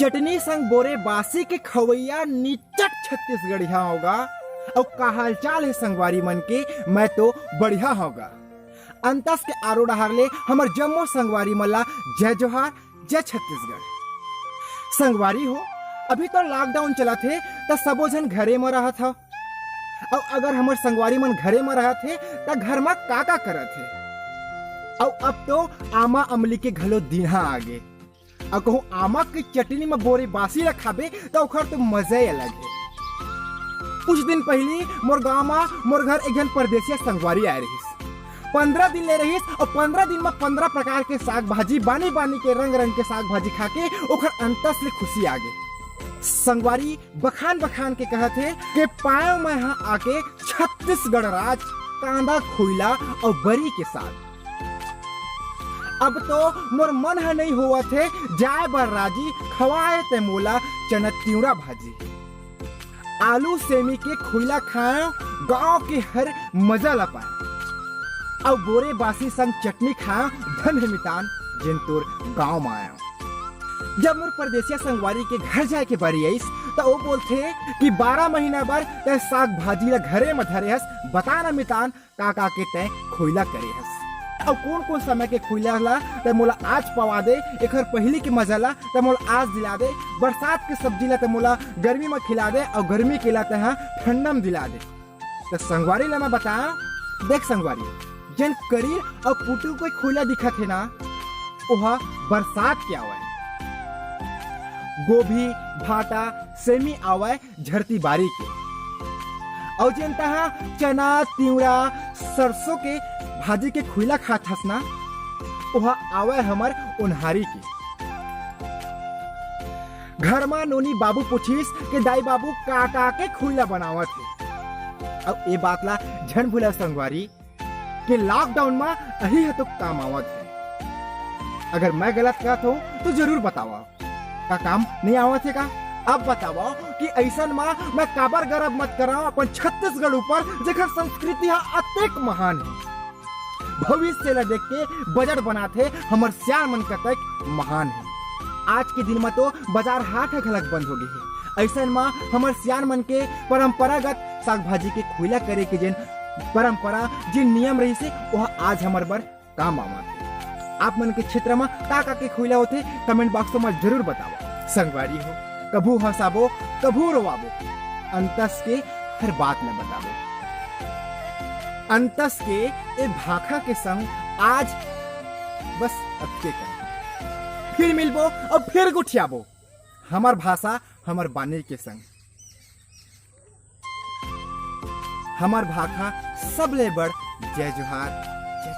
चटनी संग बोरे बासी के खवैया निचट छत्तीसगढ़िया होगा और का हाल चाल है संगवारी मन के। मैं तो बढ़िया होगा। अंतस के आरो डहारले हमर जम्मो संगवारी मल्ला जय जोहार, जय छत्तीसगढ़। संगवारी हो, अभी तो लॉकडाउन चला थे तो सबो जन घरे में रहा था। और अगर हमर संगवारी मन घरे में रहा थे तो घर में का करत थे। और अब तो आमा अमली के घलो दिनहा आगे। और कहूँ आमा की चटनी में बोरे बासी रखाबे तो ओखर तो मजा ही अलग है। कुछ दिन पहले मोर गाँव में मोर घर एक जन परदेसिया संगवारी आए रही। 15 दिन ले रही और 15 दिन में 15 प्रकार के साग भाजी बानी बानी के रंग रंग के साग भाजी खाके ओखर अंतस ले खुशी आगे। संगवारी बखान बखान के कहत है कि पायो मैं यहाँ आके छत्तीसगढ़ राज कांदा खोइला और बरी के साग। अब तो मोर मन है नहीं हुआ थे जाए बर राजी खवाए ते मोला चना तिवड़ा भाजी। आलू सेमी के खोइला खाए गांव के हर मजा ला पाए और बोरे बासी संग चटनी खाए धन मितान जिन तोर गांव में आया। जब मोर परदेसिया संगवारी के घर जाए के बारी आईस तो वो बोलते कि 12 महीना बार तय साग भाजी ला घरे में धरे हस। बता न मितान का के तय खोइला करे हस और कौन कौन समय के खोइला ला तय मोला आज पवा दे। एकर पहली के मजा ला तय मोला आज दिला दे। बरसात के सब्जी ला तय मोला गर्मी में खिला दे और गर्मी के ला तय ठंडा में दिला दे। तो संगवारी ला मैं बता, देख संगवारी जन करीर और पुटू कोई खोइला दिखा थे ना वह बरसात के आवे। गोभी भाटा सेमी आवे झरती बारी के और जनता चना तिवड़ा सरसों के भाजी के खुला खात हस ना वह आवे हमर उन्हारी के। घर में नोनी बाबू पूछिस कि दाई बाबू का के खुला बनावत है। अब ये बात ला झन भूला संगवारी कि लॉकडाउन में यही है तो काम आवत है। अगर मैं गलत कहता हूँ तो जरूर बताओ का काम नहीं आवत है का। अब बताओ कि ऐसा मैं काबर गर्व मत कराओ अपन छत्तीसगढ़ ऊपर जेकर संस्कृति अत्यंत महान है। भविष्य ला देख के बजट बनाते हमर सियार मन कतक महान है। आज के दिन में तो बाजार हाट खलक बंद हो गई है। ऐसा में हमर सियार मन के परंपरागत साग भाजी के खुला करे के जिन परंपरा जिन नियम रही से वह आज हमार बर काम आवत है। आप मन के क्षेत्र में का के खुला होते कमेंट बॉक्स में जरूर बताओ। संगवारी हो, कभू हंसाबो कभू रोवाबो, अंतस के हर बात में बताबो। अंतस के ए भाखा के संग आज बस अटके कर फिर मिलबो और फिर गुठियाबो हमार भाषा हमार बानी के संग। हमार भाखा सबले बड़ जय जोहार, जय